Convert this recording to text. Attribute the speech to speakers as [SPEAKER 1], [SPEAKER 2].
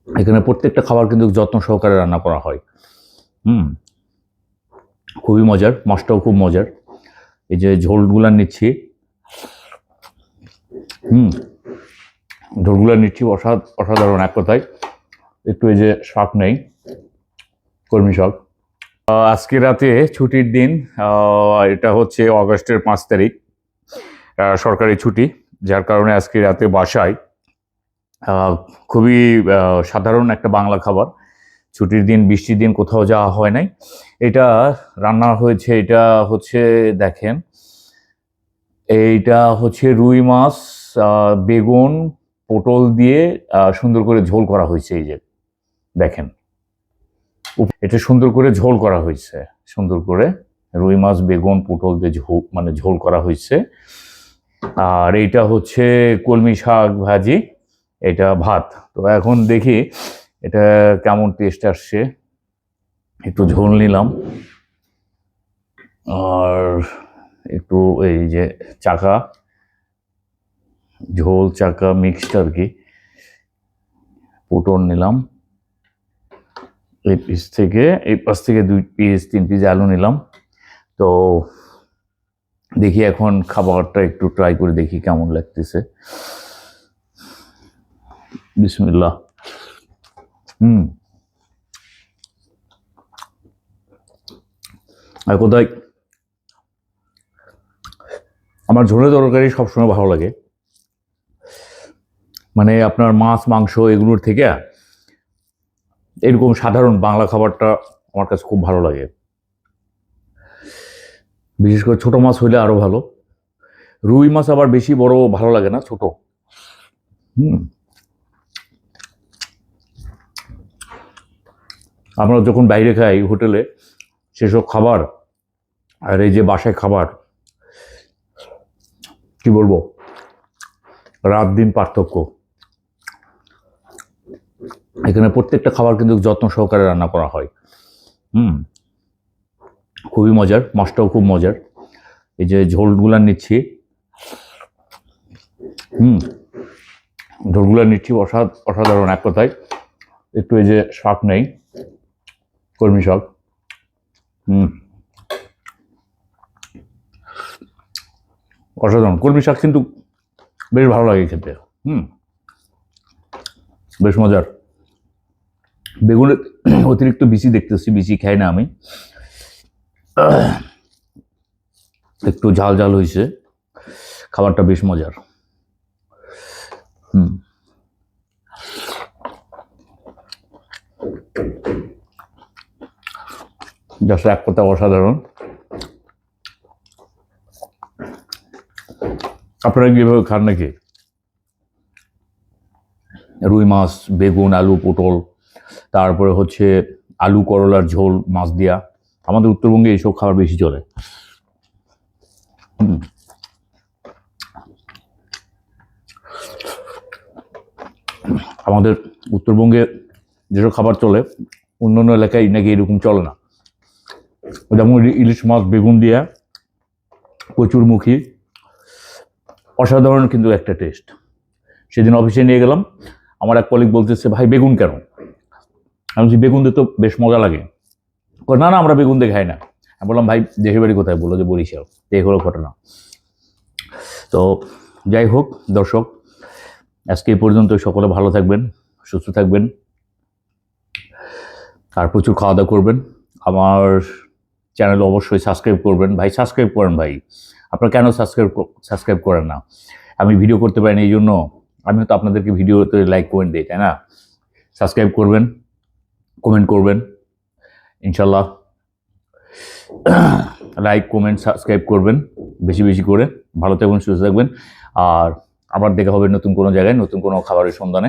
[SPEAKER 1] এখানে প্রত্যেকটা খাবার কিন্তু যত্ন সহকারে রান্না করা হয়। হুম, খুবই মজার, মাছটাও খুব মজার। এই যে ঝোলগুলা নিচ্ছি, হুম, ঝোলগুলা নিচ্ছি অসাধারণ এক কথায়। একটু এই যে শাক নেই, কলমি শাক। আজকে রাতে ছুটির দিন, এটা হচ্ছে অগস্টের 5 তারিখ, সরকারি ছুটি, যার কারণে আজকে রাতে বাসায় খুবই সাধারণ একটা বাংলা খাবার। ছুটির দিন, বৃষ্টির দিন, কোথাও যাওয়া হয় নাই। এটা রান্না হয়েছে, এটা হচ্ছে দেখেন, এইটা হচ্ছে রুই মাছ, বেগুন, পটল দিয়ে সুন্দর করে ঝোল করা হয়েছে। এই যে দেখেন, এটা সুন্দর করে ঝোল করা হয়েছে, সুন্দর করে রুই মাছ, বেগুন, পটল দিয়ে ঝোল, মানে ঝোল করা হয়েছে। আর এইটা হচ্ছে কলমি শাক ভাজি, এটা ভাত। তো এখন দেখি এটা কেমন টেস্ট আসছে। একটু ঝোল নিলাম, আর একটু এই যে চাকা, ঝোল চাকা মিক্সড আর কি, পটল নিলাম, এই পাশ থেকে 2 পিস 3 পিস আলু নিলাম। তো দেখি এখন খাবারটা একটু ট্রাই করে দেখি কেমন লাগতেছে। বিসমিল্লাহ। আর কোথায় আমার ঝোলের তরকারি সবসময় ভালো লাগে, মানে আপনার মাছ মাংস এগুলোর থেকে এরকম সাধারণ বাংলা খাবারটা আমার কাছে খুব ভালো লাগে। বিশেষ করে ছোট মাছ হইলে আরো ভালো। রুই মাছ আবার বেশি বড় ভালো লাগে না, ছোট। হুম, আমরা যখন বাইরে খাই হোটেলে, সেসব খাবার আর এই যে বাসায় খাবার, কি বলবো, রাত দিন পার্থক্য। এখানে প্রত্যেকটা খাবার কিন্তু যত্ন সহকারে রান্না করা হয়। হুম, খুবই মজার, মাছটাও খুব মজার। এই যে ঝোলগুলা নিচ্ছি, হুম, ঝোলগুলা নিচ্ছি অসাধারণ এক কথায়। একটু এই যে শাক নেই, কলমি শাক। হুম, অসাধারণ। কলমি শাক কিন্তু বেশ ভালো লাগে খেতে। হুম, বেশ মজার। বেগুনের অতিরিক্ত বিচি দেখতেছি, বিচি খাই না আমি। একটু ঝাল ঝাল হয়েছে, খাবারটা বেশ মজার। হুম, জাস্ট এক কথা অসাধারণ। আপনারা কি এভাবে খান নাকি? রুই মাছ, বেগুন, আলু, পটল, তারপরে হচ্ছে আলু করলার ঝোল মাছ দিয়া। আমাদের উত্তরবঙ্গে এইসব খাবার বেশি চলে। হুম, আমাদের উত্তরবঙ্গে যেসব খাবার চলে, অন্যান্য এলাকায় নাকি এরকম চলে না। যেমন ইলিশ মাছ বেগুন দিয়া, কচুরমুখী, অসাধারণ কিন্তু একটা টেস্ট। সেদিন অফিসে নিয়ে গেলাম, আমার এক কলিগ বলতেছে, ভাই বেগুন কেন? আমি বলছি, বেগুন দিয়ে তো বেশ মজা লাগে। না না, আমরা বেগুন দিয়ে খাই না। আমি বললাম, ভাই দেশের বাড়ি কোথায়? বললো যে বরিশাল। এই হলো ঘটনা। তো যাই হোক দর্শক, আজকে এই পর্যন্ত। সকলে ভালো থাকবেন, সুস্থ থাকবেন, আর প্রচুর খাওয়া দাওয়া করবেন। আমার চ্যানেল অবশ্যই সাবস্ক্রাইব করবেন। ভাই সাবস্ক্রাইব করেন ভাই, আপনারা কেন সাবস্ক্রাইব করেন না? আমি ভিডিও করতে পারিনি, এই জন্য আমি তো আপনাদেরকে ভিডিওতে লাইক কমেন্ট দিই, তাই না? সাবস্ক্রাইব করবেন, কমেন্ট করবেন, ইনশাল্লাহ। লাইক কমেন্ট সাবস্ক্রাইব করবেন বেশি বেশি করে। ভালো থাকবেন, সুস্থ থাকবেন, আর আবার দেখা হবে নতুন কোনো জায়গায়, নতুন কোনো খাবারের সন্ধানে।